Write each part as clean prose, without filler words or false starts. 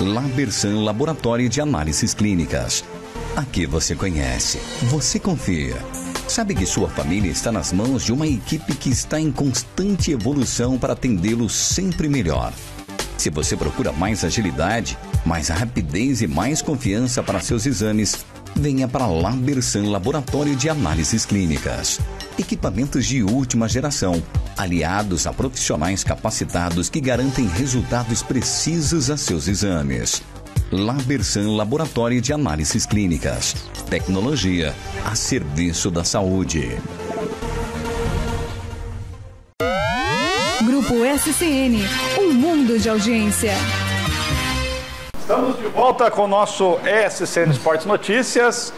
Labersan Laboratório de Análises Clínicas. Aqui você conhece, você confia. Sabe que sua família está nas mãos de uma equipe que está em constante evolução para atendê-lo sempre melhor. Se você procura mais agilidade, mais rapidez e mais confiança para seus exames, venha para Labersan Laboratório de Análises Clínicas. Equipamentos de última geração, aliados a profissionais capacitados que garantem resultados precisos a seus exames. Labersan Laboratório de Análises Clínicas. Tecnologia a serviço da saúde. Grupo SCN, um mundo de audiência. Estamos de volta com o nosso SCN Esportes Notícias.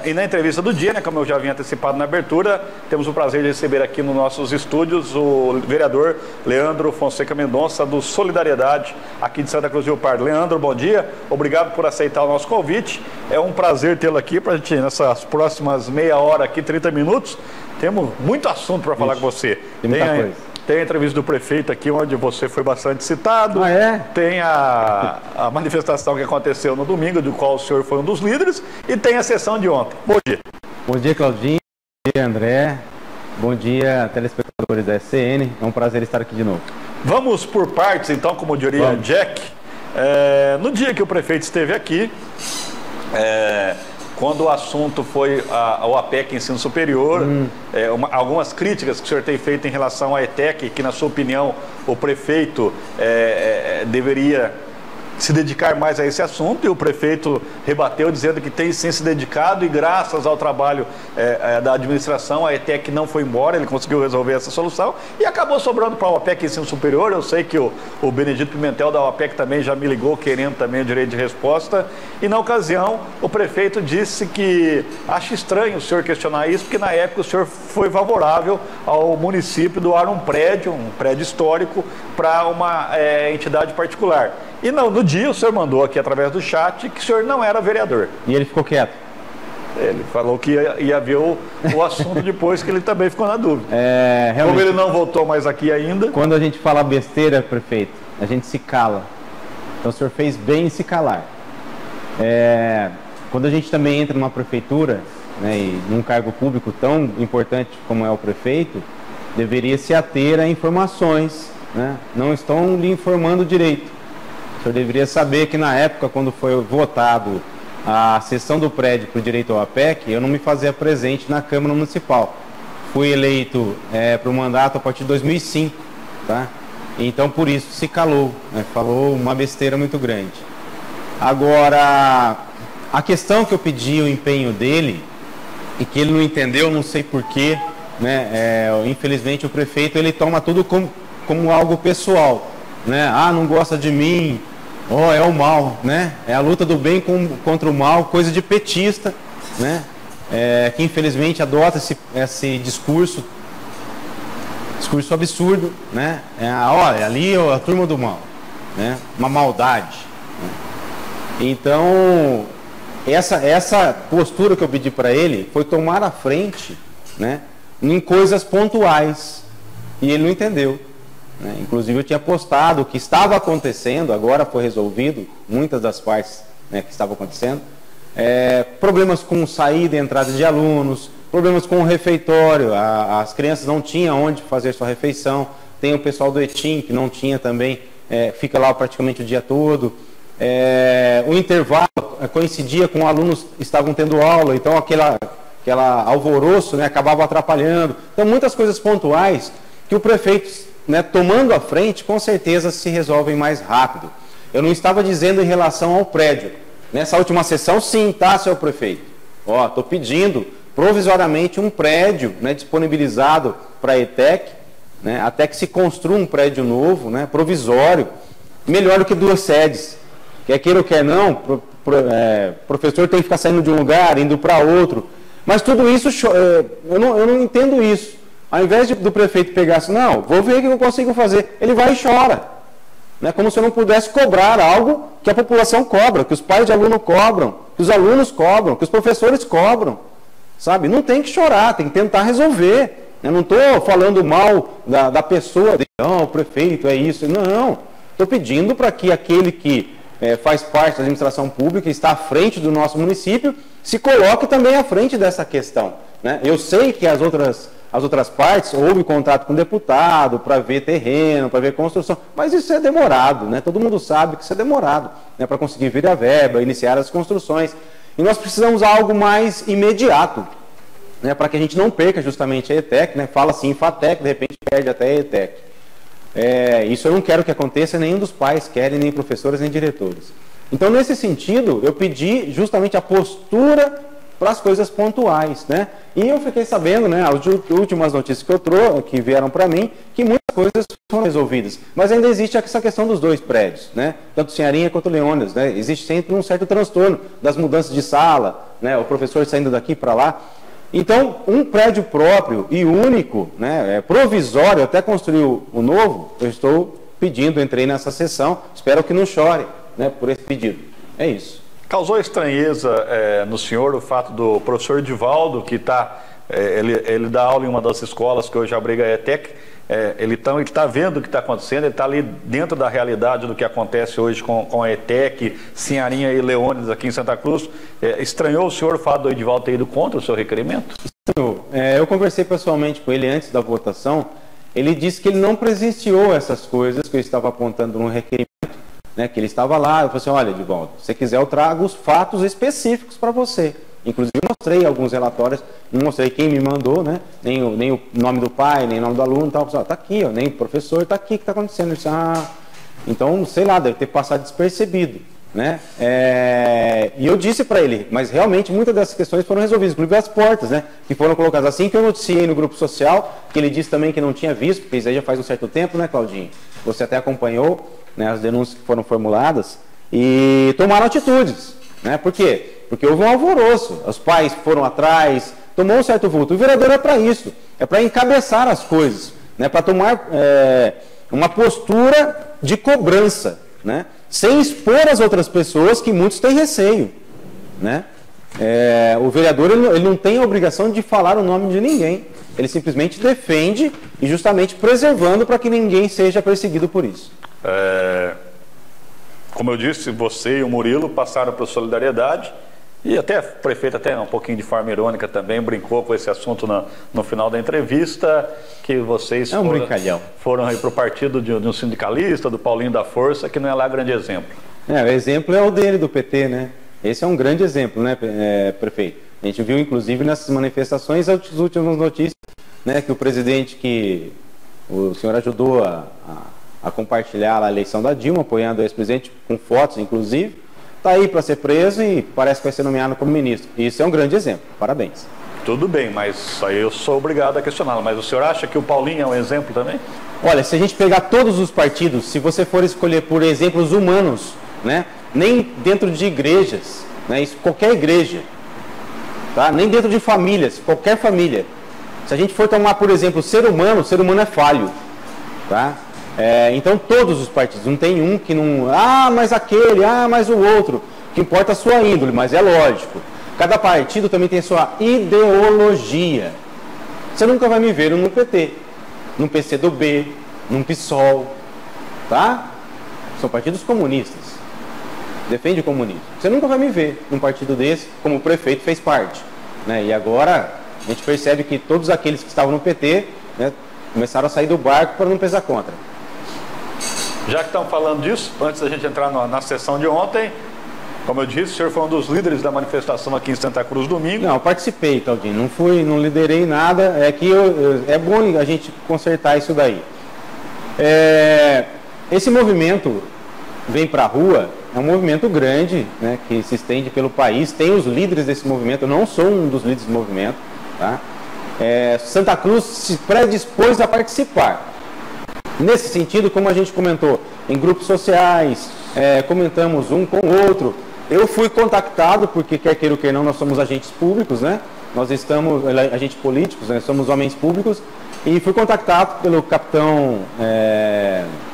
E na entrevista do dia, como eu já havia antecipado na abertura, temos o prazer de receber aqui nos nossos estúdios o vereador Leandro Fonseca Mendonça, do Solidariedade, aqui de Santa Cruz do Rio Pardo. Leandro, bom dia, obrigado por aceitar o nosso convite. É um prazer tê-lo aqui para a gente, nessas próximas meia hora aqui, 30 minutos. Temos muito assunto para falar com você. Tem muita coisa. Tem a entrevista do prefeito aqui, onde você foi bastante citado. Ah, é? Tem a manifestação que aconteceu no domingo, do qual o senhor foi um dos líderes. E tem a sessão de ontem. Bom dia. Bom dia, Claudinho. Bom dia, André. Bom dia, telespectadores da SCN. É um prazer estar aqui de novo. Vamos por partes, então, como diria Jack. No dia que o prefeito esteve aqui, quando o assunto foi ao APEC Ensino Superior, algumas críticas que o senhor tem feito em relação à ETEC, que na sua opinião o prefeito deveria se dedicar mais a esse assunto, e o prefeito rebateu dizendo que tem sim se dedicado, e graças ao trabalho da administração, a ETEC não foi embora, ele conseguiu resolver essa solução e acabou sobrando para o APEC Ensino Superior. Eu sei que o Benedito Pimentel da APEC também já me ligou querendo também o direito de resposta, e na ocasião o prefeito disse que acha estranho o senhor questionar isso, porque na época o senhor foi favorável ao município doar um prédio histórico para uma entidade particular. E no dia o senhor mandou aqui através do chat que o senhor não era vereador. E ele ficou quieto? Ele falou que ia ver o assunto depois, que ele também ficou na dúvida. Realmente, como ele não voltou mais aqui ainda... Quando a gente fala besteira, prefeito, a gente se cala. Então o senhor fez bem em se calar. Quando a gente também entra numa prefeitura, e num cargo público tão importante como é o prefeito, deveria se ater a informações, Não estão lhe informando direito. O senhor deveria saber que na época, quando foi votado a cessão do prédio para o direito ao APEC, eu não me fazia presente na Câmara Municipal. Fui eleito para o mandato a partir de 2005, tá? Então, por isso, se calou, falou uma besteira muito grande. Agora, a questão que eu pedi o empenho dele, e que ele não entendeu, não sei porquê, infelizmente o prefeito ele toma tudo como algo pessoal. Não gosta de mim, é o mal, é a luta do bem contra o mal, coisa de petista, que infelizmente adota esse discurso absurdo, olha, ali é a turma do mal, uma maldade. Então, essa postura que eu pedi para ele foi tomar a frente, em coisas pontuais, e ele não entendeu. Inclusive eu tinha postado o que estava acontecendo, agora foi resolvido, muitas das partes que estavam acontecendo, problemas com saída e entrada de alunos, problemas com o refeitório, as crianças não tinham onde fazer sua refeição, tem o pessoal do ETIM que não tinha também, fica lá praticamente o dia todo, o intervalo coincidia com alunos que estavam tendo aula, então aquela alvoroço acabava atrapalhando. Então muitas coisas pontuais que o prefeito, tomando a frente, com certeza se resolvem mais rápido. Eu não estava dizendo em relação ao prédio. Nessa última sessão, sim, tá, senhor prefeito? Estou pedindo provisoriamente um prédio disponibilizado para a ETEC, até que se construa um prédio novo, provisório, melhor do que 2 sedes. Quer queira ou quer não, professor tem que ficar saindo de um lugar, indo para outro. Mas tudo isso, eu não entendo isso. Ao invés do prefeito pegar assim, não, vou ver o que eu consigo fazer, ele vai e chora. Como se eu não pudesse cobrar algo que a população cobra, que os pais de aluno cobram, que os alunos cobram, que os professores cobram. Sabe? Não tem que chorar, tem que tentar resolver. Eu não estou falando mal da pessoa, o prefeito é isso. Não, estou pedindo para que aquele que faz parte da administração pública, está à frente do nosso município, se coloque também à frente dessa questão, né? Eu sei que as outras partes houve contato com o deputado para ver terreno, para ver construção, mas isso é demorado, né? Todo mundo sabe que isso é demorado, né? Para conseguir vir a verba, iniciar as construções. E nós precisamos de algo mais imediato, né? Para que a gente não perca justamente a ETEC, né? Fala assim, FATEC, de repente perde até a ETEC. Isso eu não quero que aconteça, nenhum dos pais querem, nem professores, nem diretores. Então, nesse sentido, eu pedi justamente a postura para as coisas pontuais, né? E eu fiquei sabendo, né, as últimas notícias que vieram para mim, que muitas coisas foram resolvidas, mas ainda existe essa questão dos 2 prédios, né? Tanto Sinharinha quanto Leônidas, né? Existe sempre um certo transtorno das mudanças de sala, né? O professor saindo daqui para lá. Então, um prédio próprio e único, né, provisório, até construir o novo, eu estou pedindo, entrei nessa sessão, espero que não chore, né, por esse pedido. É isso. Causou estranheza no senhor o fato do professor Edivaldo, que ele dá aula em uma das escolas que hoje abriga a ETEC, ele está vendo o que está acontecendo, ele está ali dentro da realidade do que acontece hoje com a ETEC, Sinharinha e Leônidas aqui em Santa Cruz. Estranhou o senhor o fato do Edivaldo ter ido contra o seu requerimento? Estranhou. Eu conversei pessoalmente com ele antes da votação, ele disse que ele não presenciou essas coisas que eu estava apontando no requerimento, né, que ele estava lá. Eu falei assim, olha, Edivaldo, se você quiser eu trago os fatos específicos para você. Inclusive mostrei alguns relatórios, não mostrei quem me mandou, né? Nem o nome do pai, nem o nome do aluno, tal. Tá aqui, ó, nem o professor, tá aqui, o que está acontecendo? Disse, então, sei lá, deve ter passado despercebido, né? E eu disse para ele, mas realmente muitas dessas questões foram resolvidas, inclusive as portas, né? Que foram colocadas assim que eu noticiei no grupo social, que ele disse também que não tinha visto, porque isso aí já faz um certo tempo, né, Claudinho? Você até acompanhou, né, as denúncias que foram formuladas e tomaram atitudes, né? Por quê? Porque houve um alvoroço, os pais foram atrás, tomou um certo vulto. O vereador é para isso, é para encabeçar as coisas, né? Para tomar uma postura de cobrança, né? Sem expor as outras pessoas, que muitos têm receio, né? O vereador ele não tem a obrigação de falar o nome de ninguém, ele simplesmente defende e justamente preservando para que ninguém seja perseguido por isso. Como eu disse, você e o Murilo passaram para a Solidariedade. E até o prefeito, até um pouquinho de forma irônica também, brincou com esse assunto no final da entrevista, que vocês foram aí para o partido de um sindicalista, do Paulinho da Força, que não é lá grande exemplo. O exemplo é o dele, do PT, né? Esse é um grande exemplo, né, prefeito? A gente viu, inclusive, nessas manifestações, as últimas notícias, né, que o presidente, que o senhor ajudou a compartilhar a eleição da Dilma, apoiando o ex-presidente, com fotos, inclusive, está aí para ser preso e parece que vai ser nomeado como ministro. Isso é um grande exemplo. Parabéns. Tudo bem, mas aí eu sou obrigado a questioná-lo. Mas o senhor acha que o Paulinho é um exemplo também? Olha, se a gente pegar todos os partidos, se você for escolher por exemplos humanos, né, nem dentro de igrejas, né, isso, qualquer igreja, tá? Nem dentro de famílias, qualquer família. Se a gente for tomar, por exemplo, o ser humano é falho, tá? Então todos os partidos, não tem um que não, mas aquele, mas o outro, o que importa é a sua índole, mas é lógico, cada partido também tem a sua ideologia. Você nunca vai me ver num PT, num PCdoB, num PSOL, tá? São partidos comunistas, defende o comunismo. Você nunca vai me ver num partido desse, como o prefeito fez parte, né? E agora a gente percebe que todos aqueles que estavam no PT, né, começaram a sair do barco para não pesar contra. Já que estamos falando disso, antes da gente entrar na sessão de ontem, como eu disse, o senhor foi um dos líderes da manifestação aqui em Santa Cruz domingo. Não, eu participei, Claudinho, não liderei nada, é que é bom a gente consertar isso daí. Esse movimento Vem para a Rua é um movimento grande, né, que se estende pelo país, tem os líderes desse movimento, eu não sou um dos líderes do movimento, tá? Santa Cruz se predispôs a participar. Nesse sentido, como a gente comentou, em grupos sociais, comentamos um com o outro. Eu fui contactado, porque quer queira ou quer não, nós somos agentes públicos, né? Nós estamos, agentes políticos, né? Somos homens públicos, e fui contactado pelo capitão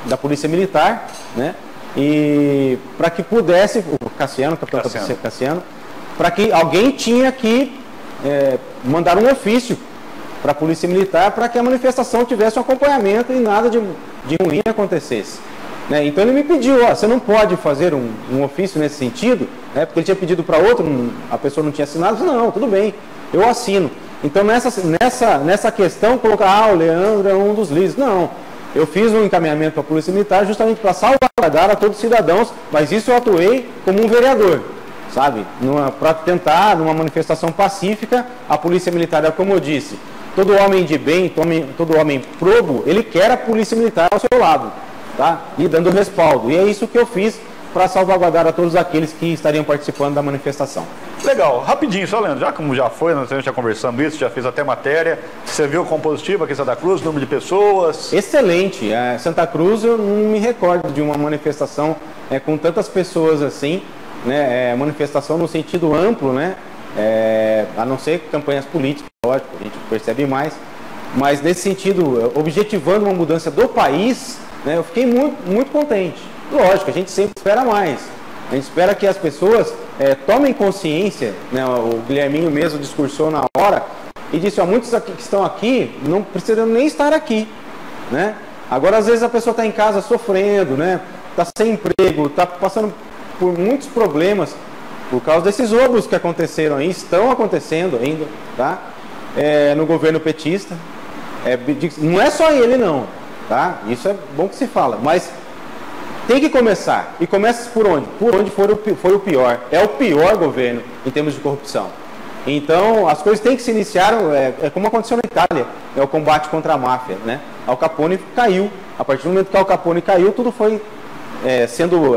da Polícia Militar, né? E para que pudesse, o Cassiano, capitão Cassiano, para que alguém tinha que mandar um ofício para a Polícia Militar para que a manifestação tivesse um acompanhamento e nada de ruim acontecesse. Né? Então ele me pediu, ó, você não pode fazer um ofício nesse sentido, né? Porque ele tinha pedido para outro, a pessoa não tinha assinado. Eu disse, não, tudo bem, eu assino. Então nessa questão, colocar, o Leandro é um dos líderes. Não, eu fiz um encaminhamento para a Polícia Militar justamente para salvaguardar a todos os cidadãos, mas isso eu atuei como um vereador, sabe? Para tentar, numa manifestação pacífica, a Polícia Militar, como eu disse, todo homem de bem, todo homem probo, ele quer a Polícia Militar ao seu lado, tá? E dando respaldo. E é isso que eu fiz para salvaguardar a todos aqueles que estariam participando da manifestação. Legal, rapidinho, só Leandro, já foi, nós já conversamos isso, já fez até matéria, você viu o compositivo aqui em Santa Cruz, número de pessoas? Excelente, Santa Cruz eu não me recordo de uma manifestação com tantas pessoas assim, né, manifestação no sentido amplo, né, a não ser campanhas políticas, lógico, a gente percebe mais, mas nesse sentido, objetivando uma mudança do país, né, eu fiquei muito contente. Lógico, a gente sempre espera mais. A gente espera que as pessoas tomem consciência, né? O Guilherminho mesmo discursou na hora e disse, ó, muitos aqui que estão aqui não precisam nem estar aqui, né? Agora, às vezes, a pessoa está em casa sofrendo, né? Está sem emprego, está passando por muitos problemas por causa desses roubos que aconteceram aí, estão acontecendo ainda, tá? No governo petista. Não é só ele, não, tá? Isso é bom que se fala, mas tem que começar. E começa por onde? Por onde foi o pior. É o pior governo em termos de corrupção. Então, as coisas têm que se iniciar, como aconteceu na Itália, o combate contra a máfia, né? Al Capone caiu. A partir do momento que Al Capone caiu, tudo foi sendo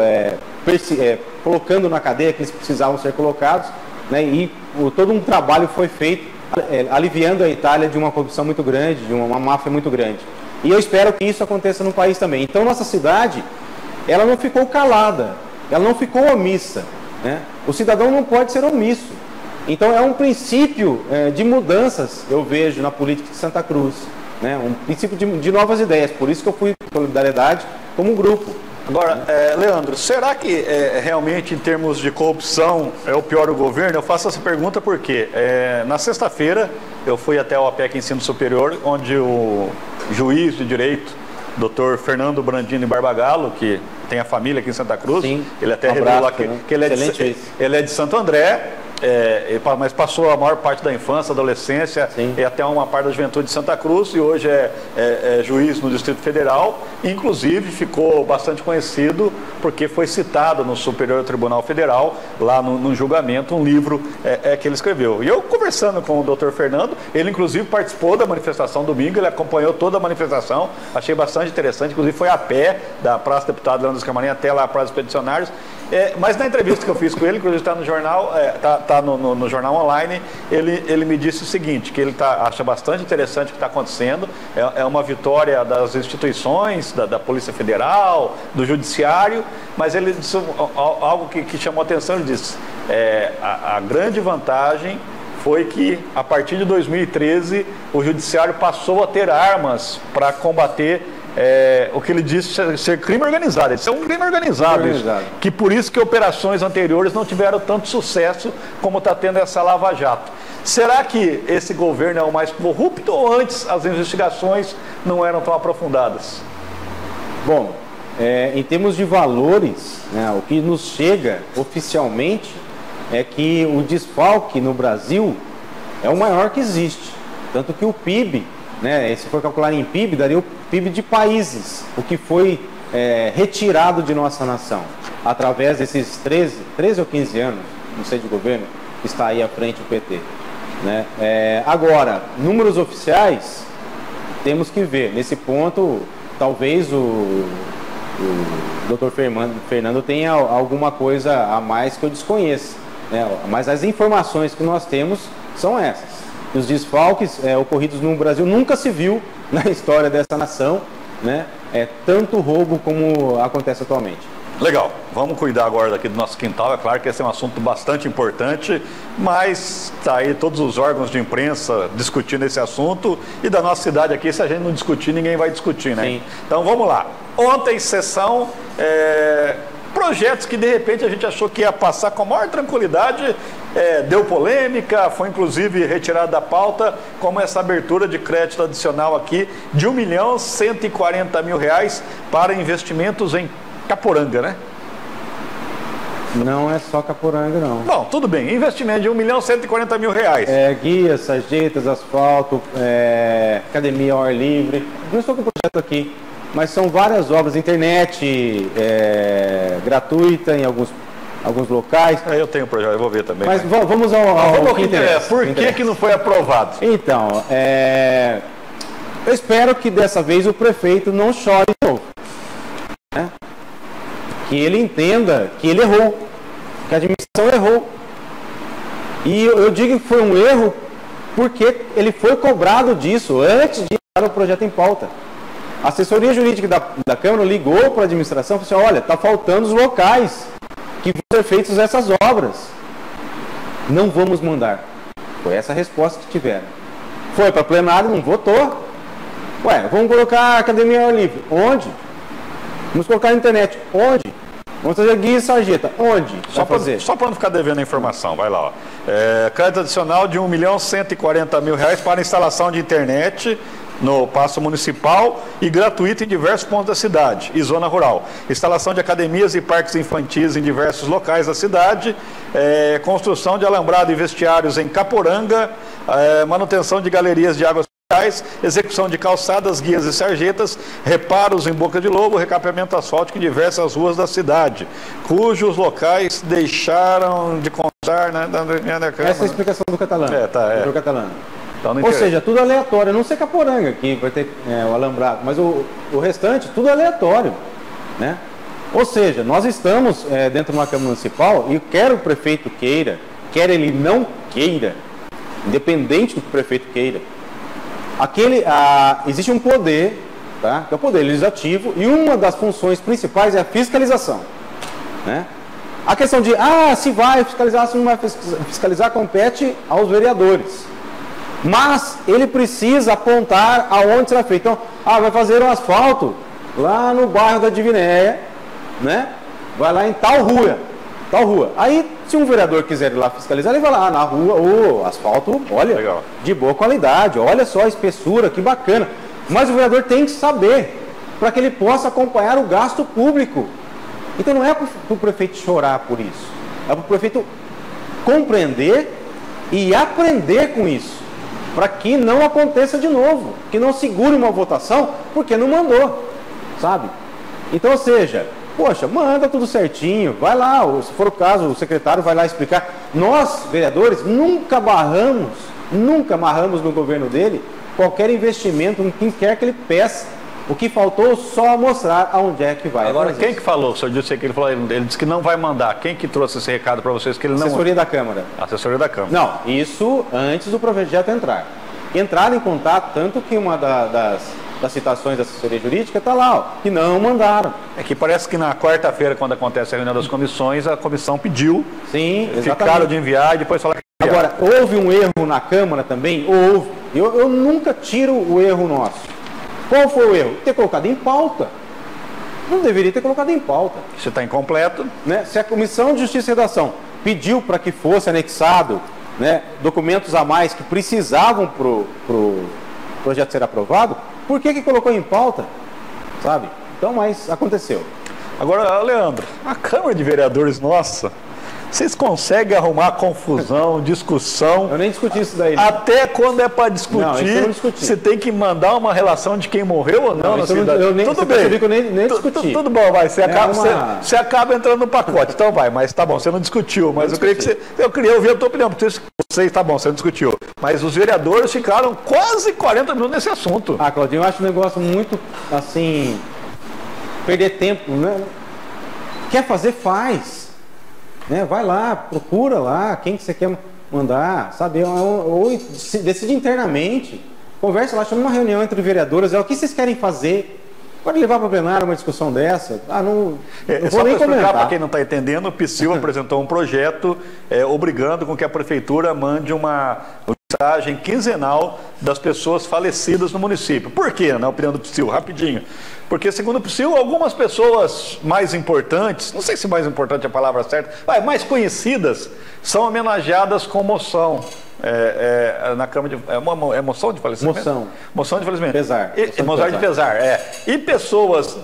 colocando na cadeia que eles precisavam ser colocados, né? E todo um trabalho foi feito aliviando a Itália de uma corrupção muito grande, de uma máfia muito grande. E eu espero que isso aconteça no país também. Então, nossa cidade, ela não ficou calada, ela não ficou omissa, né? O cidadão não pode ser omisso. Então é um princípio de mudanças, eu vejo na política de Santa Cruz, né? Um princípio de novas ideias, por isso que eu fui solidariedade como grupo. Agora, Leandro, será que realmente em termos de corrupção é o pior do governo? Eu faço essa pergunta porque na sexta-feira eu fui até o APEC Ensino Superior, onde o juiz de direito, Dr. Fernando Brandini Barbagallo, que tem a família aqui em Santa Cruz, sim, ele até revelou aqui que ele é de Santo André, mas passou a maior parte da infância, adolescência, sim, e até uma parte da juventude de Santa Cruz, e hoje é juiz no Distrito Federal. Inclusive ficou bastante conhecido porque foi citado no Superior Tribunal Federal, lá no julgamento, um livro que ele escreveu. E eu conversando com o Dr. Fernando, ele inclusive participou da manifestação domingo, ele acompanhou toda a manifestação, achei bastante interessante, inclusive foi a pé da Praça Deputado Leandro Scamarino até lá a Praça dos Peticionários. Mas na entrevista que eu fiz com ele, inclusive está no jornal, tá no jornal online, ele me disse o seguinte, que ele acha bastante interessante o que está acontecendo, é uma vitória das instituições, da Polícia Federal, do Judiciário, mas ele disse algo que chamou a atenção, ele disse, a grande vantagem foi que, a partir de 2013, o Judiciário passou a ter armas para combater o que ele disse ser crime organizado. Isso é um crime organizado. Isso, que por isso que operações anteriores não tiveram tanto sucesso como está tendo essa Lava Jato. Será que esse governo é o mais corrupto ou antes as investigações não eram tão aprofundadas? Bom, em termos de valores, né, o que nos chega oficialmente é que o desfalque no Brasil é o maior que existe. Tanto que o PIB, né, se for calcular em PIB, daria o PIB de países, o que foi retirado de nossa nação, através desses 13 ou 15 anos, não sei, de governo, que está aí à frente o PT. Né? Agora, números oficiais, temos que ver. Nesse ponto, talvez o Dr. Fernando tenha alguma coisa a mais que eu desconheça. Né? Mas as informações que nós temos são essas. Os desfalques ocorridos no Brasil nunca se viu na história dessa nação, né? Tanto roubo como acontece atualmente. Legal, vamos cuidar agora daqui do nosso quintal. É claro que esse é um assunto bastante importante, mas está aí todos os órgãos de imprensa discutindo esse assunto, e da nossa cidade aqui, se a gente não discutir, ninguém vai discutir, né? Sim. Então vamos lá. Ontem, sessão, projetos que de repente a gente achou que ia passar com a maior tranquilidade, deu polêmica, foi inclusive retirada da pauta, como essa abertura de crédito adicional aqui de R$1.140.000 para investimentos em Caporanga, né? Não é só Caporanga, não. Bom, tudo bem, investimento de R$1.140.000. Guias, sarjetas, asfalto, academia ao ar livre. Não estou com o projeto aqui, mas são várias obras, internet gratuita em alguns locais. Eu tenho o projeto, eu vou ver também. Mas vamos ao que interessa. Por que não foi aprovado? Então, eu espero que dessa vez o prefeito não chore de novo. Né? Que ele entenda que ele errou, que a administração errou. E eu digo que foi um erro porque ele foi cobrado disso antes de entrar o projeto em pauta. A assessoria jurídica da Câmara ligou para a administração e falou assim, olha, está faltando os locais que vão ser feitas essas obras. Não vamos mandar. Foi essa a resposta que tiveram. Foi para plenário, não votou. Ué, vamos colocar a academia ao ar livre. Onde? Vamos colocar na internet. Onde? Vamos fazer guia e sarjeta. Onde? Só para não ficar devendo a informação, vai lá. Crédito adicional de R$1.140.000 para instalação de internet no Paço Municipal e gratuito em diversos pontos da cidade e zona rural. Instalação de academias e parques infantis em diversos locais da cidade. Construção de alambrado e vestiários em Caporanga. Manutenção de galerias de águas, execução de calçadas, guias e sarjetas, reparos em Boca de Lobo, recapeamento asfáltico em diversas ruas da cidade, cujos locais deixaram de constar na Câmara. Essa é a explicação do Catalano. Do Catalano. Então, ou seja, tudo aleatório. Eu não sei Caporanga que vai ter o alambrado, mas o restante, tudo aleatório. Né? Ou seja, nós estamos dentro de uma Câmara Municipal e quer o prefeito queira, quer ele não queira, independente do que o prefeito queira, existe um poder, tá? Que é o poder legislativo, e uma das funções principais é a fiscalização. Né? A questão de, se vai fiscalizar, se não vai fiscalizar, compete aos vereadores. Mas ele precisa apontar aonde será feito. Então, vai fazer um asfalto lá no bairro da Divinéia, né? Vai lá em tal rua. Aí, se um vereador quiser ir lá fiscalizar, ele vai lá na rua, o asfalto, olha, legal, de boa qualidade, olha só a espessura, que bacana. Mas o vereador tem que saber, para que ele possa acompanhar o gasto público. Então não é para o prefeito chorar por isso, é para o prefeito compreender e aprender com isso, para que não aconteça de novo, que não segure uma votação porque não mandou, sabe? Então, ou seja, poxa, manda tudo certinho, vai lá, se for o caso, o secretário vai lá explicar. Nós, vereadores, nunca barramos no governo dele qualquer investimento em quem quer que ele peça. O que faltou só mostrar aonde é que vai. Agora, quem que falou? O senhor disse que ele disse que não vai mandar. Quem que trouxe esse recado para vocês que ele não... Assessoria da Câmara. Assessoria da Câmara. Não, isso antes do projeto entrar. Entraram em contato, tanto que uma das citações da assessoria jurídica está lá, que não mandaram. É que parece que na quarta-feira, quando acontece a reunião das comissões, a comissão pediu. Sim, exatamente. Ficaram de enviar e depois falaram que enviaram. Agora, houve um erro na Câmara também? Houve. Eu nunca tiro o erro nosso. Qual foi o erro? Ter colocado em pauta. Não deveria ter colocado em pauta. Se está incompleto. Né? Se a Comissão de Justiça e Redação pediu para que fosse anexado, né, documentos a mais que precisavam para o projeto ser aprovado, por que colocou em pauta? Sabe? Então, mas aconteceu. Agora, Leandro, a Câmara de Vereadores nossa, vocês conseguem arrumar confusão, discussão? Eu nem discuti isso daí. Até quando é para discutir, não você tem que mandar uma relação de quem morreu ou não. Eu nem, tudo bem. Que eu nem discuti. Tudo bom, vai. Você acaba entrando no pacote. Então vai, mas tá bom, você não discutiu. Mas eu queria ouvir a tua opinião, porque vocês, tá bom, você não discutiu. Mas os vereadores ficaram quase 40 minutos nesse assunto. Claudinho, eu acho um negócio muito, assim, perder tempo, né? Quer fazer, faz. Né? Vai lá, procura lá quem que você quer mandar, sabe? Ou decide internamente, conversa lá, chama uma reunião entre vereadores, o que vocês querem fazer? Pode levar para o plenário uma discussão dessa? Não vou nem comentar. Para quem não está entendendo, o PSIL apresentou um projeto obrigando com que a prefeitura mande uma mensagem quinzenal das pessoas falecidas no município. Por quê, na opinião do PSIL? Rapidinho. Porque, segundo o PSIL, algumas pessoas mais importantes, não sei se mais importante é a palavra certa, mais conhecidas, são homenageadas com moção. Na Câmara de... É moção de falecimento? Moção de falecimento. Pesar. Moção de pesar, E pessoas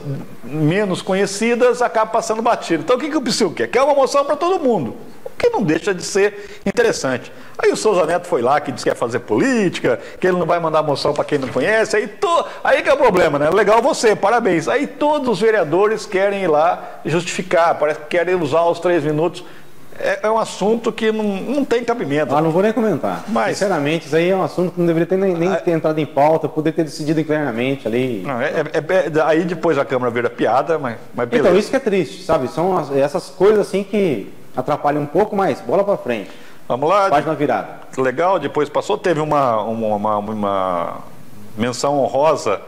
menos conhecidas acabam passando batido. Então, o que o PSIL quer? Quer uma moção para todo mundo. O que não deixa de ser interessante. Aí o Souza Neto foi lá, que disse que ia fazer política, que ele não vai mandar moção para quem não conhece. Aí que é o problema, né? Legal você, parabéns. Aí todos os vereadores querem ir lá justificar, parece que querem usar os 3 minutos. É um assunto que não tem cabimento. Não vou nem comentar. Mas, sinceramente, isso aí é um assunto que não deveria ter nem ter entrado em pauta, poder ter decidido internamente ali. Não, aí depois a Câmara vira piada, mas beleza. Então, isso que é triste, sabe? São essas coisas assim que atrapalham um pouco, mais bola para frente. Vamos lá. Página virada. Legal, depois passou, teve uma menção honrosa,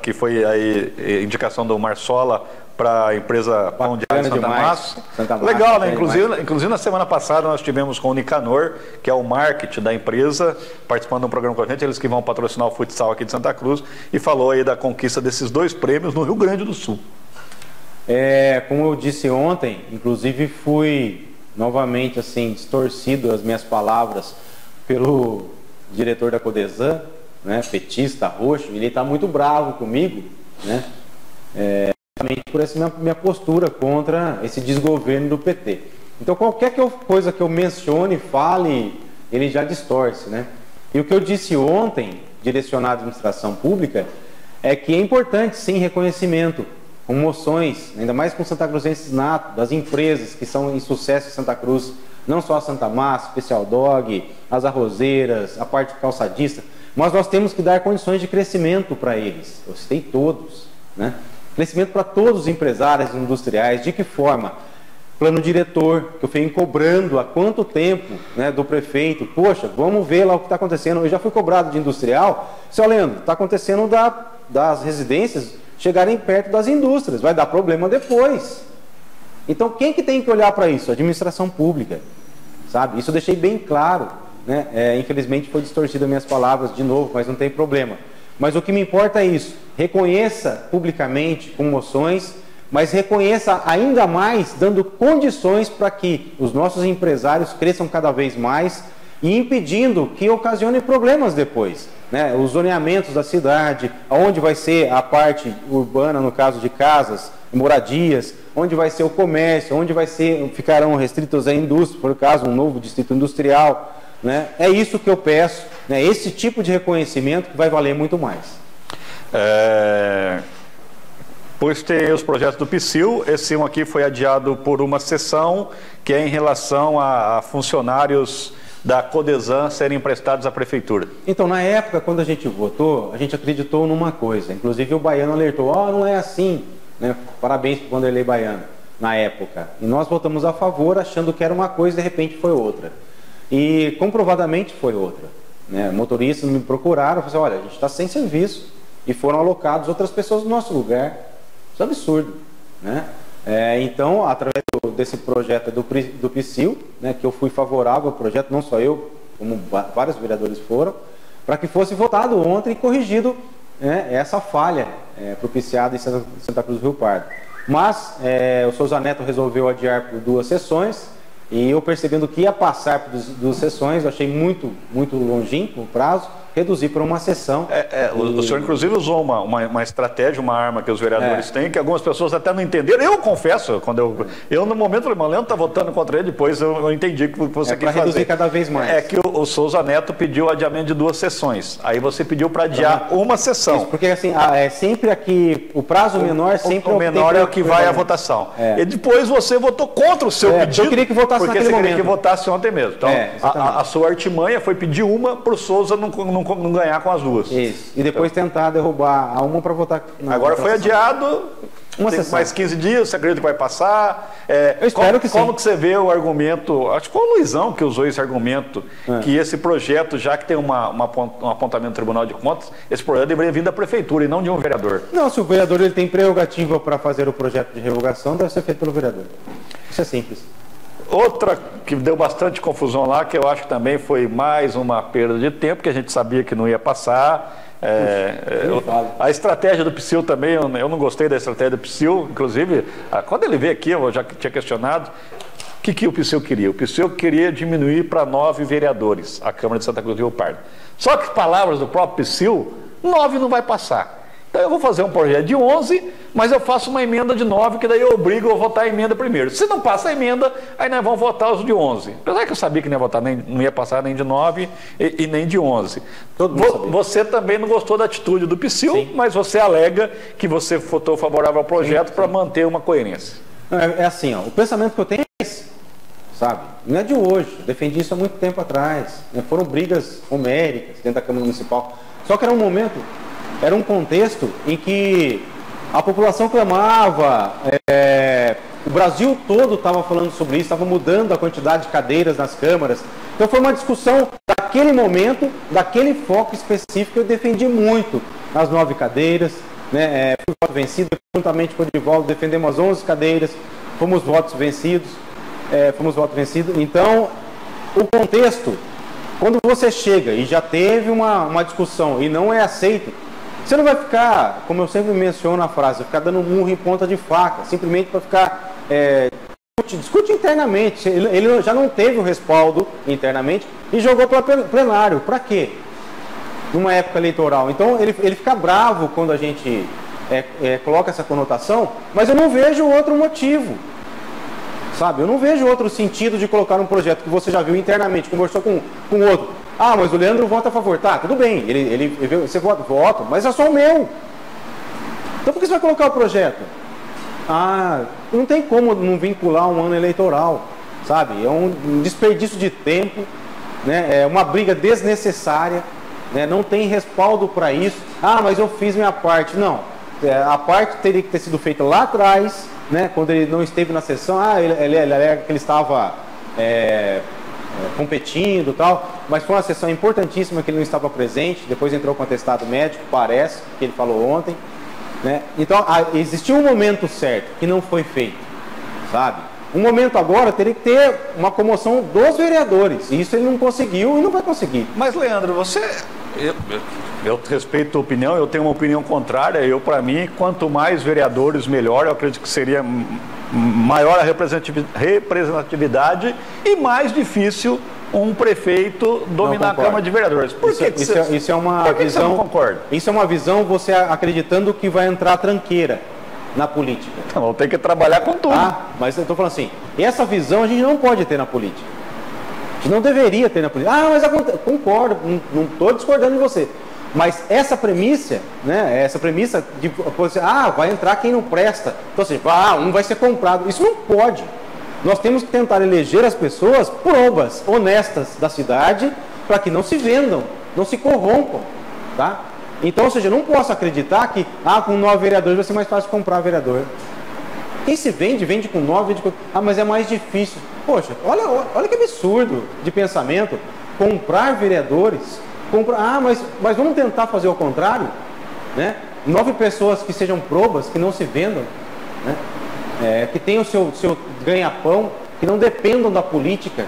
que foi aí indicação do Marsola para a empresa Pão de Alho Santa Massa. Legal, né? Inclusive na semana passada nós tivemos com o Nicanor, que é o marketing da empresa, participando de um programa com a gente, eles que vão patrocinar o futsal aqui de Santa Cruz, e falou aí da conquista desses 2 prêmios no Rio Grande do Sul. Como eu disse ontem, inclusive fui novamente assim distorcido as minhas palavras pelo diretor da Codesan, né, petista, roxo, ele está muito bravo comigo, né, por essa minha postura contra esse desgoverno do PT. Então qualquer coisa que eu mencione, fale, ele já distorce, né? E o que eu disse ontem, direcionado à administração pública, é que é importante sim reconhecimento, com moções, ainda mais com Santa Cruzenses nato, das empresas que são em sucesso em Santa Cruz, não só a Santa Massa, Special Dog, as arrozeiras, a parte calçadista, mas nós temos que dar condições de crescimento para eles. Eu citei todos, né? Crescimento para todos os empresários industriais. De que forma? Plano diretor, que eu venho cobrando há quanto tempo, né, do prefeito. Poxa, vamos ver lá o que está acontecendo. Eu já fui cobrado de industrial. Seu Leandro, está acontecendo das residências chegarem perto das indústrias. Vai dar problema depois. Então, quem que tem que olhar para isso? A administração pública, sabe? Isso eu deixei bem claro, né? Infelizmente foi distorcida minhas palavras de novo, mas não tem problema. Mas o que me importa é isso. Reconheça publicamente com moções, mas reconheça ainda mais dando condições para que os nossos empresários cresçam cada vez mais e impedindo que ocasione problemas depois, né? Os zoneamentos da cidade, onde vai ser a parte urbana, no caso de casas, moradias, onde vai ser o comércio, onde ficarão restritos à indústria, por caso um novo distrito industrial, né? É isso que eu peço, né? Esse tipo de reconhecimento que vai valer muito mais. Pois tem os projetos do PSIL, esse um aqui foi adiado por uma sessão que é em relação a funcionários da Codesan serem emprestados à prefeitura. Então, na época, quando a gente votou, a gente acreditou numa coisa, inclusive o Baiano alertou, não é assim, né? Parabéns para o Vanderlei Baiano, na época. E nós votamos a favor, achando que era uma coisa e de repente foi outra. E comprovadamente foi outra, né? Motoristas me procuraram, falaram assim, olha, a gente está sem serviço, e foram alocados outras pessoas no nosso lugar. Isso é absurdo, né? Então, através desse projeto do PSIL, né, que eu fui favorável ao projeto, não só eu, como vários vereadores foram, para que fosse votado ontem e corrigido, né, essa falha para o PSIAD em Santa Cruz do Rio Pardo. Mas o Souza Neto resolveu adiar por 2 sessões, e eu percebendo que ia passar por 2 sessões, eu achei muito longínquo o prazo, reduzir para uma sessão. O senhor, inclusive, usou uma estratégia, uma arma que os vereadores têm, que algumas pessoas até não entenderam. Eu confesso, quando eu no momento falei, mas o Leandro está votando contra ele, depois eu entendi que você quer fazer. Reduzir cada vez mais. É que o Souza Neto pediu adiamento de 2 sessões. Aí você pediu para adiar uma sessão. Isso, porque assim, sempre aqui, o prazo menor sempre o menor é o que vai à votação. E depois você votou contra o seu pedido. Eu queria que votasse naquele momento. Porque você queria que votasse ontem mesmo. Então, a sua artimanha foi pedir uma para o Souza não ganhar com as 2. Isso. E depois tentar derrubar a uma para votar na Agora foi adiado. Uma sessão. Mais 15 dias, você acredita que vai passar? Eu espero que sim. Como que você vê o argumento, acho que foi o Luizão que usou esse argumento, que esse projeto, já que tem um apontamento do Tribunal de Contas, esse projeto deveria vir da prefeitura e não de um vereador. Não, se o vereador ele tem prerrogativa para fazer o projeto de revogação, deve ser feito pelo vereador. Isso é simples. Outra que deu bastante confusão lá, que eu acho que também foi mais uma perda de tempo, que a gente sabia que não ia passar. A estratégia do Psyll também, eu não gostei da estratégia do Psyll, inclusive, quando ele veio aqui, eu já tinha questionado, o que o Psyll queria? O Psyll queria diminuir para 9 vereadores a Câmara de Santa Cruz do Rio Pardo. Só que, palavras do próprio Psyll, 9 não vai passar. Então eu vou fazer um projeto de 11, mas eu faço uma emenda de 9, que daí eu obrigo a votar a emenda primeiro. Se não passa a emenda, aí nós vamos votar os de 11. Apesar que eu sabia que não ia votar não ia passar nem de 9 e nem de 11. Você também não gostou da atitude do Psyll, mas você alega que você votou favorável ao projeto para manter uma coerência. É assim, ó, o pensamento que eu tenho é esse, sabe? Não é de hoje, eu defendi isso há muito tempo atrás. Foram brigas homéricas dentro da Câmara Municipal. Só que era um momento... Era um contexto em que a população clamava, o Brasil todo estava falando sobre isso, estava mudando a quantidade de cadeiras nas câmaras. Então foi uma discussão daquele momento, daquele foco específico que eu defendi muito as 9 cadeiras, né? Fui voto vencido, juntamente com o Edivaldo defendemos as 11 cadeiras, fomos votos vencidos, Então, o contexto, quando você chega e já teve uma discussão e não é aceito, você não vai ficar, como eu sempre menciono na frase, ficar dando murro em ponta de faca, simplesmente para ficar... discute internamente. Ele já não teve o respaldo internamente e jogou para plenário. Para quê? Numa época eleitoral. Então ele fica bravo quando a gente coloca essa conotação, mas eu não vejo outro motivo. Sabe? Eu não vejo outro sentido de colocar um projeto que você já viu internamente, conversou com outro. Ah, mas o Leandro vota a favor. Tá, tudo bem, você vota, mas é só o meu. Então por que você vai colocar o projeto? Ah, não tem como não vincular um ano eleitoral, sabe? É um desperdício de tempo, né? É uma briga desnecessária, né? Não tem respaldo para isso. Ah, mas eu fiz minha parte. Não, a parte teria que ter sido feita lá atrás, né? Quando ele não esteve na sessão. Ah, ele estava... competindo e tal, mas foi uma sessão importantíssima que ele não estava presente, depois entrou com atestado médico, parece, que ele falou ontem, né? Então, existiu um momento certo que não foi feito, sabe? Um momento agora teria que ter uma comoção dos vereadores, e isso ele não conseguiu e não vai conseguir. Mas, Leandro, eu respeito a tua opinião, eu tenho uma opinião contrária. Para mim, quanto mais vereadores, melhor. Eu acredito que seria maior a representatividade e mais difícil um prefeito dominar a Câmara de Vereadores. Por que isso é uma visão? Você não concorda? Isso é uma visão, você acreditando que vai entrar tranqueira na política. Então, tem que trabalhar com tudo. Mas eu estou falando assim, essa visão a gente não pode ter na política. A gente não deveria ter na política. Mas eu concordo, não estou discordando de você. Mas essa premissa, né, de vai entrar quem não presta. Então, assim, um vai ser comprado. Isso não pode. Nós temos que tentar eleger as pessoas probas, honestas da cidade, para que não se vendam, não se corrompam, tá? Então, ou seja, eu não posso acreditar que com 9 vereadores vai ser mais fácil comprar vereador. Quem se vende com 9, mas é mais difícil. Poxa, olha que absurdo de pensamento. Comprar vereadores... mas vamos tentar fazer o contrário, né? 9 pessoas que sejam probas, que não se vendam, né? Que tenham o seu ganha-pão, que não dependam da política,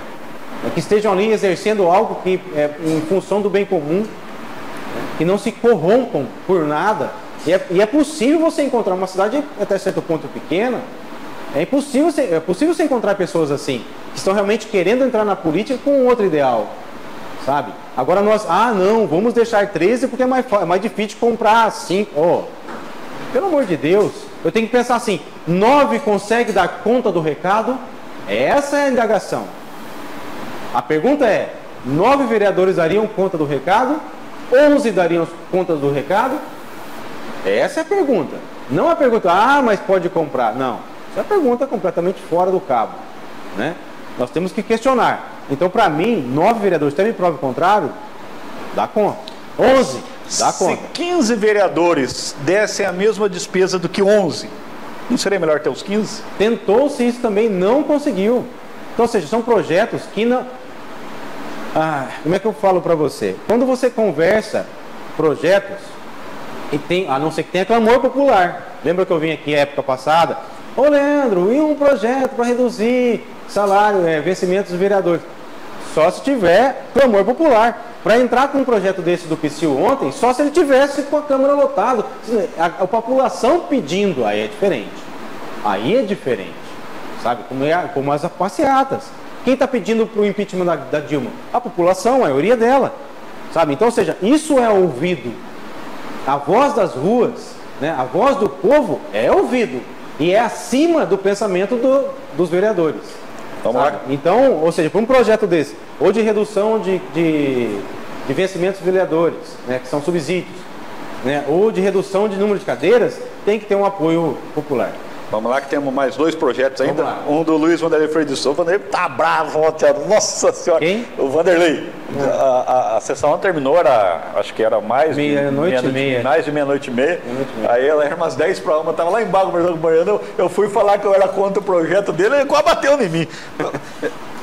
que estejam ali exercendo algo que em função do bem comum, né? Que não se corrompam por nada. E é possível você encontrar uma cidade até certo ponto pequena. É possível você encontrar pessoas assim, que estão realmente querendo entrar na política com outro ideal, sabe? Agora nós, não, vamos deixar 13 porque é mais difícil comprar 5. Pelo amor de Deus, eu tenho que pensar assim, 9 consegue dar conta do recado? Essa é a indagação. A pergunta é, 9 vereadores dariam conta do recado? 11 dariam conta do recado? Essa é a pergunta. Não a pergunta, mas pode comprar. Não, essa é a pergunta completamente fora do cabo, né? Nós temos que questionar. Então, para mim, 9 vereadores, até me prove o contrário, dá conta. 11, dá conta. Se 15 vereadores dessem a mesma despesa do que 11, não seria melhor ter os 15? Tentou-se isso também, não conseguiu. Então, ou seja, são projetos que não... como é que eu falo para você? Quando você conversa projetos, e tem, a não ser que tenha clamor popular. Lembra que eu vim aqui época passada ô Leandro, e um projeto para reduzir salário, vencimentos dos vereadores? Só se tiver clamor popular. Para entrar com um projeto desse do PSIL ontem, só se ele tivesse com a Câmara lotada. A população pedindo, aí é diferente. Aí é diferente. Sabe? Como as passeatas. Quem está pedindo para o impeachment da Dilma? A população, a maioria dela. Sabe? Então, ou seja, isso é ouvido. A voz das ruas, né? A voz do povo é ouvido. E é acima do pensamento dos vereadores. Vamos lá. Então, ou seja, para um projeto desse, ou de redução de vencimentos dos vereadores, né, que são subsídios, né, ou de redução de número de cadeiras, tem que ter um apoio popular. Vamos lá que temos mais 2 projetos ainda. Um do Luiz Vanderlei Freire de Souza. O Vanderlei tá bravo ontem. Nossa Senhora. Quem? O Vanderlei. A sessão terminou, acho que era mais de meia-noite e meia. Mais de meia-noite e meia. Aí ela era umas 10 para 1. Eu tava lá embaixo conversando com o Mariano. Eu fui falar que eu era contra o projeto dele. Ele quase bateu em mim.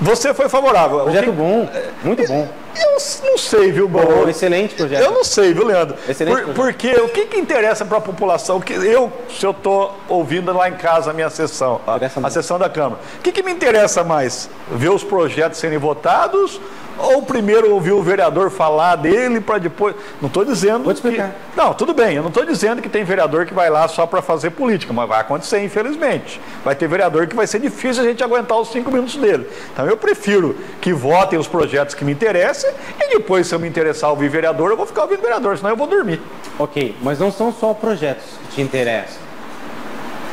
Você foi favorável. Projeto bom, muito bom. Eu não sei, viu, Bom? Excelente projeto. Eu não sei, viu, Leandro? Excelente Porque o que interessa para a população? Se eu estou ouvindo lá em casa a minha sessão, a sessão da Câmara, o que me interessa mais? Ver os projetos serem votados ou primeiro ouvir o vereador falar dele para depois... Não estou dizendo... Vou te explicar. Não, tudo bem, eu não estou dizendo que tem vereador que vai lá só para fazer política, mas vai acontecer, infelizmente. Vai ter vereador que vai ser difícil a gente aguentar os 5 minutos dele. Então eu prefiro que votem os projetos que me interessam e depois, se eu me interessar ouvir vereador, eu vou ficar ouvindo vereador, senão eu vou dormir. Ok, mas não são só projetos que te interessam.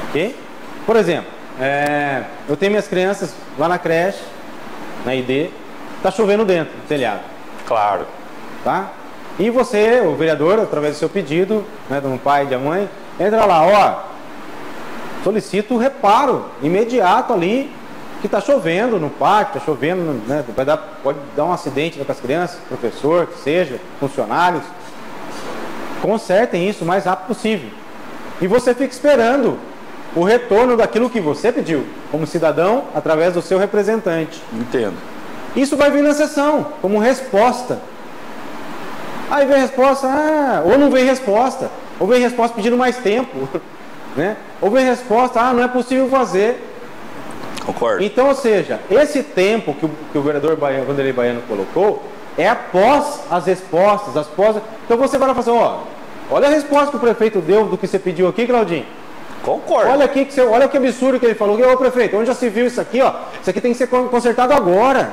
Ok? Por exemplo, eu tenho minhas crianças lá na creche, na ID, está chovendo dentro do telhado. Claro. Tá? E você, o vereador, através do seu pedido, né, de um pai e de uma mãe, entra lá, solicita o reparo imediato ali, que está chovendo no pátio, está chovendo, né, pode dar um acidente com as crianças, professor, que seja, funcionários. Consertem isso o mais rápido possível. E você fica esperando o retorno daquilo que você pediu, como cidadão, através do seu representante. Entendo. Isso vai vir na sessão, como resposta. Aí vem resposta, ou não vem resposta, ou vem resposta pedindo mais tempo, né? Ou vem resposta, não é possível fazer. Concordo. Então, ou seja, esse tempo que o vereador Vanderlei Baiano colocou, é após as respostas, Então você vai lá e fala assim, olha a resposta que o prefeito deu do que você pediu aqui, Claudinho. Concordo. Olha que absurdo que ele falou. Ô prefeito, onde já se viu isso aqui, Isso aqui tem que ser consertado agora.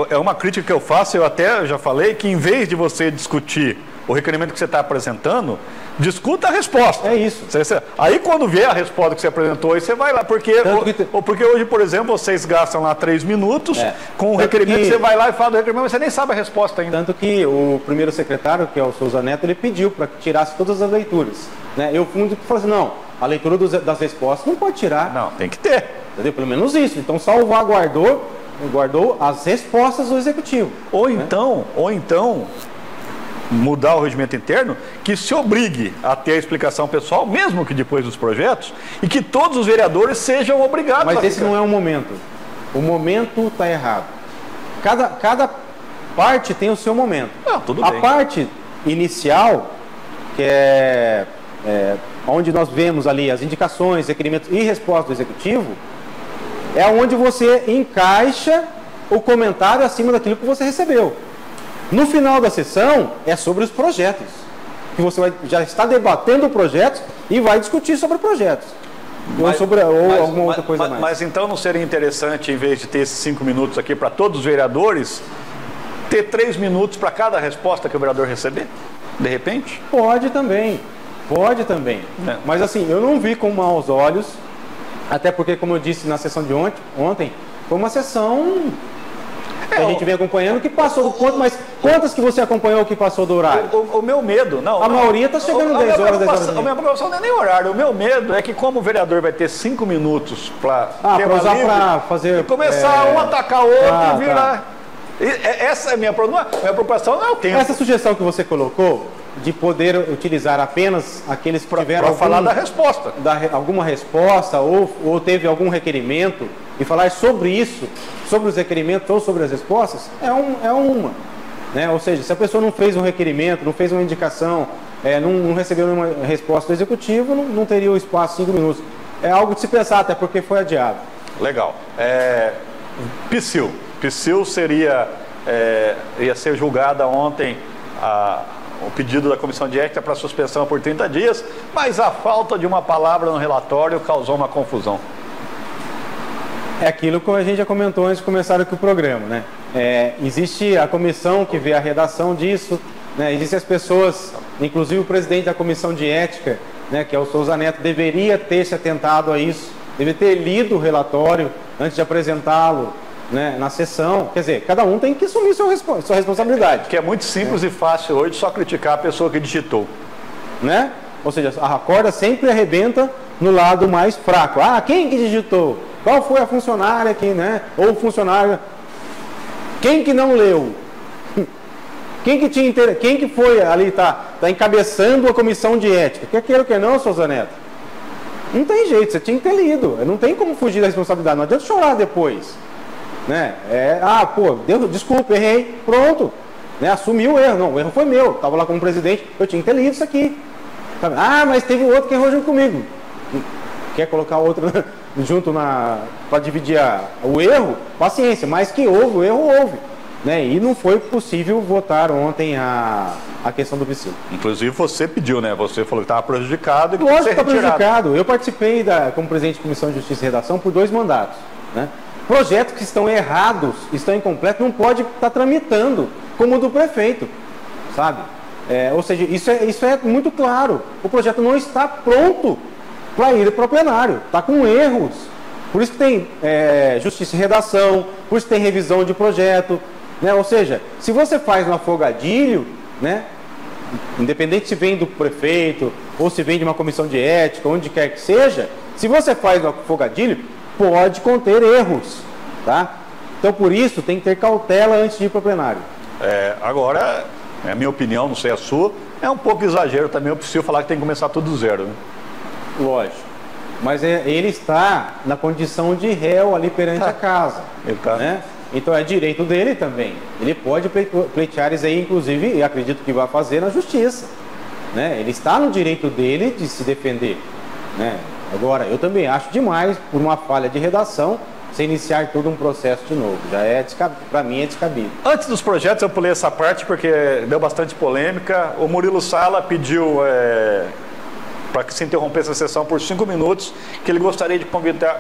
É uma crítica que eu faço, eu até já falei, que em vez de você discutir o requerimento que você está apresentando, discuta a resposta. É isso. Aí quando vier a resposta que você apresentou, aí você vai lá, porque hoje, por exemplo, vocês gastam lá 3 minutos com o requerimento, você vai lá e fala do requerimento, mas você nem sabe a resposta ainda. Tanto que o primeiro secretário, que é o Souza Neto, ele pediu para que tirasse todas as leituras. Né? Eu fundo que falei assim, não, a leitura das respostas não pode tirar. Não, tem que ter. Entendeu? Pelo menos isso. Então guardou as respostas do executivo. Ou então mudar o regimento interno que se obrigue a ter a explicação pessoal, mesmo que depois dos projetos, e que todos os vereadores sejam obrigados Mas esse não é o momento. O momento está errado. Cada parte tem o seu momento. Não, tudo bem. A parte inicial, que é onde nós vemos ali as indicações, requerimentos e respostas do executivo, é onde você encaixa o comentário acima daquilo que você recebeu. No final da sessão, é sobre os projetos. Que você já está debatendo projetos e vai discutir sobre projetos. Ou alguma outra coisa mais. Mas então não seria interessante, em vez de ter esses 5 minutos aqui para todos os vereadores, ter 3 minutos para cada resposta que o vereador receber? De repente? Pode também. Mas assim, eu não vi com maus olhos, até porque, como eu disse na sessão de ontem, foi uma sessão que a gente vem acompanhando que passou do ponto, mas quantas que você acompanhou que passou do horário? O meu medo, a maioria está chegando 10 horas, 10 horas. A minha preocupação não é nem horário, o meu medo é que como o vereador vai ter 5 minutos para usar para fazer... E começar um atacar o outro e virar... Essa é a minha preocupação, não é o tempo. Essa sugestão que você colocou, de poder utilizar apenas aqueles que tiveram para falar da resposta. Alguma resposta ou teve algum requerimento e falar sobre isso, sobre os requerimentos ou sobre as respostas, é uma. Né? Ou seja, se a pessoa não fez um requerimento, não fez uma indicação, não recebeu nenhuma resposta do executivo, não teria o espaço 5 minutos. é algo de se pensar, até porque foi adiado. Legal. Psyll ia ser julgada ontem o pedido da Comissão de Ética para suspensão por 30 dias, mas a falta de uma palavra no relatório causou uma confusão. É aquilo que a gente já comentou antes de começar aqui o programa, né? Existe a comissão que vê a redação disso, né? Existem as pessoas, inclusive o presidente da Comissão de Ética, né, que é o Souza Neto, deveria ter se atentado a isso, deveria ter lido o relatório antes de apresentá-lo, né, na sessão. Quer dizer, cada um tem que assumir sua responsabilidade. Que é muito simples e fácil hoje só criticar a pessoa que digitou. Né? Ou seja, a corda sempre arrebenta no lado mais fraco. Ah, quem que digitou? Qual foi a funcionária aqui, né? Ou o funcionário? Quem que não leu? Quem que foi ali, tá encabeçando a comissão de ética? Quer queira ou quer não, Souza Neto? Não tem jeito, você tinha que ter lido. Não tem como fugir da responsabilidade, não adianta chorar depois. Né? Desculpa, errei, pronto. Né? Assumi o erro, não, o erro foi meu. Estava lá como presidente, eu tinha que ter lido isso aqui. Sabe? Ah, mas teve outro que errou junto comigo. Quer colocar outro junto para dividir o erro? Paciência, mas que houve, o erro houve. Né? E não foi possível votar ontem a questão do Psyll. Inclusive você pediu, né? Você falou que estava prejudicado e que lógico que está prejudicado. Eu participei como presidente de Comissão de Justiça e Redação por 2 mandatos. Né? Projetos que estão errados, estão incompletos, não pode estar tramitando, como o do prefeito, sabe? Ou seja, isso é muito claro. O projeto não está pronto para ir para o plenário, está com erros. Por isso que tem justiça e redação, por isso que tem revisão de projeto. Né? Ou seja, se você faz um afogadilho, né? Independente se vem do prefeito ou se vem de uma comissão de ética, onde quer que seja, se você faz um afogadilho, pode conter erros, tá? Então, por isso, tem que ter cautela antes de ir para o plenário. Agora, é a minha opinião, não sei a sua, é um pouco exagero também, eu preciso falar que tem que começar tudo do zero. Né? Lógico. Mas ele está na condição de réu ali perante a casa. Ele tá. Né? Então, é direito dele também. Ele pode pleitear isso aí, inclusive, e acredito que vai fazer na justiça. Né? Ele está no direito dele de se defender. Né? Agora, eu também acho demais, por uma falha de redação, você iniciar todo um processo de novo. Para mim é descabido. Antes dos projetos, eu pulei essa parte porque deu bastante polêmica. O Murilo Sala pediu para que se interrompesse a sessão por 5 minutos, que ele gostaria de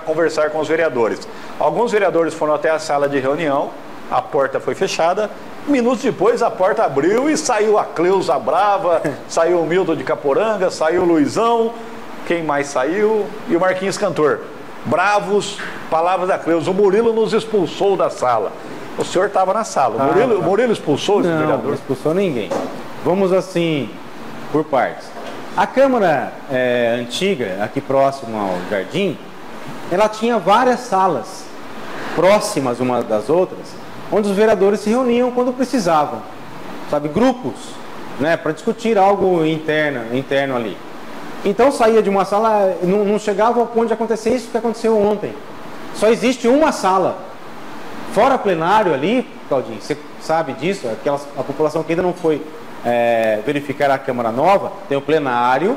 conversar com os vereadores. Alguns vereadores foram até a sala de reunião, a porta foi fechada. Minutos depois, a porta abriu e saiu a Cleusa Brava, saiu o Milton de Caporanga, saiu o Luizão. Quem mais saiu? E o Marquinhos Cantor. Bravos, palavras da Cleusa. O Murilo nos expulsou da sala. O senhor estava na sala. O Murilo expulsou esse vereador? Não expulsou ninguém. Vamos assim, por partes. A Câmara antiga, aqui próximo ao Jardim, ela tinha várias salas próximas umas das outras, onde os vereadores se reuniam quando precisavam. Sabe, grupos, né, para discutir algo interno ali. Então saía de uma sala, não chegava ao ponto de acontecer isso que aconteceu ontem. Só existe uma sala. Fora plenário ali, Claudinho, você sabe disso, a população que ainda não foi verificar a Câmara Nova, tem o plenário,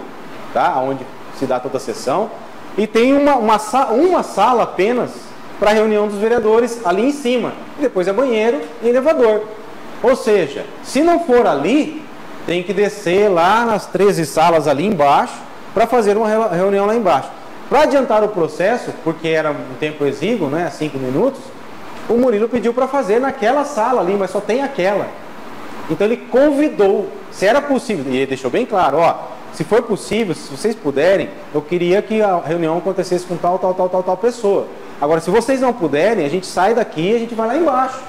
tá? Onde se dá toda a sessão, e tem uma sala apenas para a reunião dos vereadores ali em cima. E depois é banheiro e elevador. Ou seja, se não for ali, tem que descer lá nas 13 salas ali embaixo, para fazer uma reunião lá embaixo. Para adiantar o processo, porque era um tempo exíguo, né, 5 minutos, o Murilo pediu para fazer naquela sala ali, mas só tem aquela. Então ele convidou, se era possível, e ele deixou bem claro, se for possível, se vocês puderem, eu queria que a reunião acontecesse com tal pessoa. Agora, se vocês não puderem, a gente sai daqui e a gente vai lá embaixo.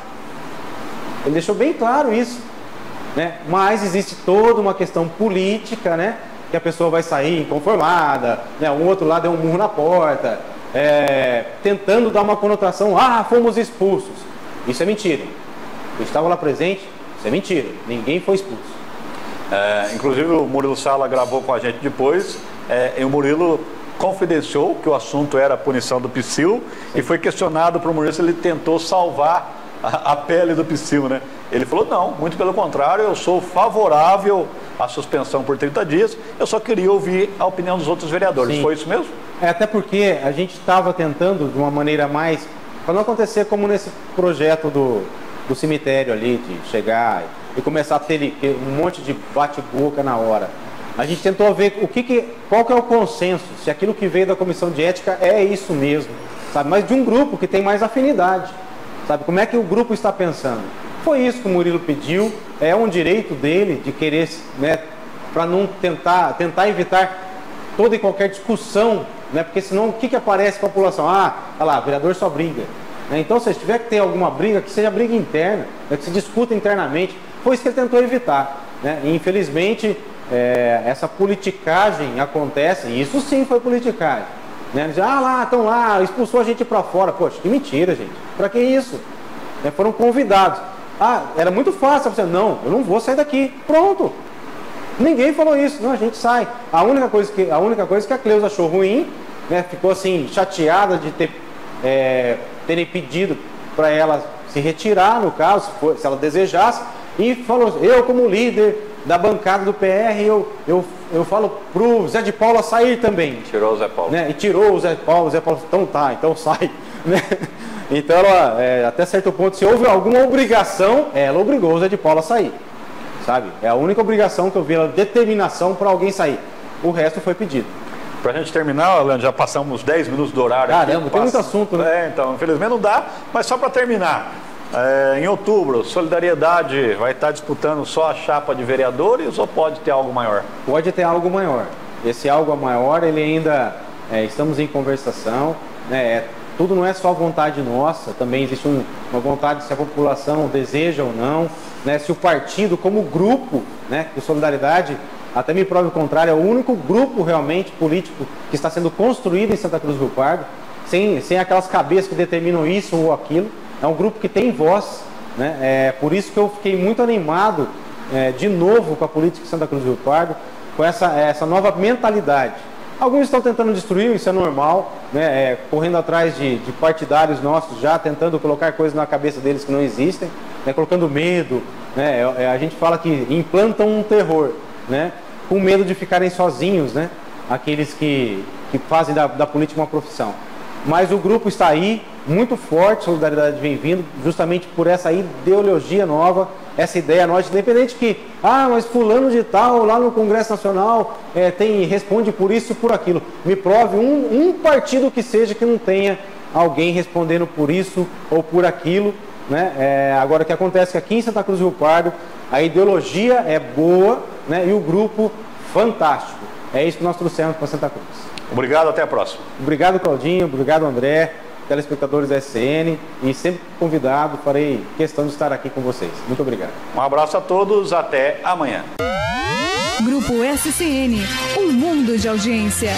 Ele deixou bem claro isso. Né? Mas existe toda uma questão política, né? Que a pessoa vai sair inconformada, né? O outro lá deu um murro na porta, tentando dar uma conotação, fomos expulsos. Isso é mentira. Eu estava lá presente, isso é mentira. Ninguém foi expulso. Inclusive o Murilo Sala gravou com a gente depois, e o Murilo confidenciou que o assunto era a punição do Psyll, e foi questionado para o Murilo se ele tentou salvar a pele do Psyll, né? Ele falou, não, muito pelo contrário, eu sou favorável à suspensão por 30 dias, eu só queria ouvir a opinião dos outros vereadores. Sim. Foi isso mesmo? Até porque a gente estava tentando de uma maneira mais, para não acontecer como nesse projeto do cemitério ali, de chegar e começar a ter um monte de bate-boca na hora. A gente tentou ver qual que é o consenso, se aquilo que veio da comissão de ética é isso mesmo, sabe? Mas de um grupo que tem mais afinidade, sabe? Como é que o grupo está pensando? Foi isso que o Murilo pediu, é um direito dele de querer, né, para não tentar evitar toda e qualquer discussão, né? Porque senão o que aparece para a população? Ah, olha lá, o vereador só briga. Né? Então, se tiver que ter alguma briga, que seja briga interna, né? Que se discuta internamente. Foi isso que ele tentou evitar. Né? E, infelizmente, essa politicagem acontece, e isso sim foi politicagem. Né? Estão lá, expulsou a gente para fora. Poxa, que mentira, gente. Para que isso? Né? Foram convidados. Era muito fácil. Você, não, eu não vou sair daqui. Pronto. Ninguém falou isso. Não, a gente sai. A única coisa que a Cleusa achou ruim, né? Ficou assim, chateada de terem pedido para ela se retirar, no caso, se ela desejasse, e falou, eu como líder da bancada do PR, eu falo pro Zé de Paula sair também. Tirou o Zé Paulo. Né? E tirou o Zé Paulo então tá, então sai. Né? Então ela, até certo ponto, se houve alguma obrigação, ela obrigou o Zé de Paula a sair. Sabe? É a única obrigação que eu vi, a determinação para alguém sair. O resto foi pedido. Para a gente terminar, Leandro, já passamos 10 minutos do horário. Caramba, tem muito assunto, né? Então, infelizmente não dá, mas só para terminar. Em outubro, Solidariedade vai estar disputando só a chapa de vereadores ou pode ter algo maior? Pode ter algo maior. Esse algo maior, ele ainda estamos em conversação, né? Tudo não é só vontade nossa, também existe uma vontade se a população deseja ou não, né? Se o partido como grupo, né? Que Solidariedade, até me prove o contrário, é o único grupo realmente político que está sendo construído em Santa Cruz do Rio Pardo, sem aquelas cabeças que determinam isso ou aquilo. É um grupo que tem voz, né? Por isso que eu fiquei muito animado de novo com a política de Santa Cruz do Rio Pardo, com essa nova mentalidade. Alguns estão tentando destruir, isso é normal, né? Correndo atrás de partidários nossos já, tentando colocar coisas na cabeça deles que não existem, né? Colocando medo, né? A gente fala que implantam um terror, né? Com medo de ficarem sozinhos, né? Aqueles que fazem da política uma profissão. Mas o grupo está aí, muito forte, Solidariedade vem vindo, justamente por essa ideologia nova, essa ideia nova, independente que, mas fulano de tal, lá no Congresso Nacional, responde por isso e por aquilo. Me prove um partido que seja que não tenha alguém respondendo por isso ou por aquilo. Né? Agora, o que acontece é que aqui em Santa Cruz do Rio Pardo, a ideologia é boa, né? E o grupo fantástico. É isso que nós trouxemos para Santa Cruz. Obrigado, até a próxima. Obrigado, Claudinho, obrigado, André, telespectadores da SCN, e sempre convidado, farei questão de estar aqui com vocês. Muito obrigado. Um abraço a todos, até amanhã. Grupo SCN, um mundo de audiência.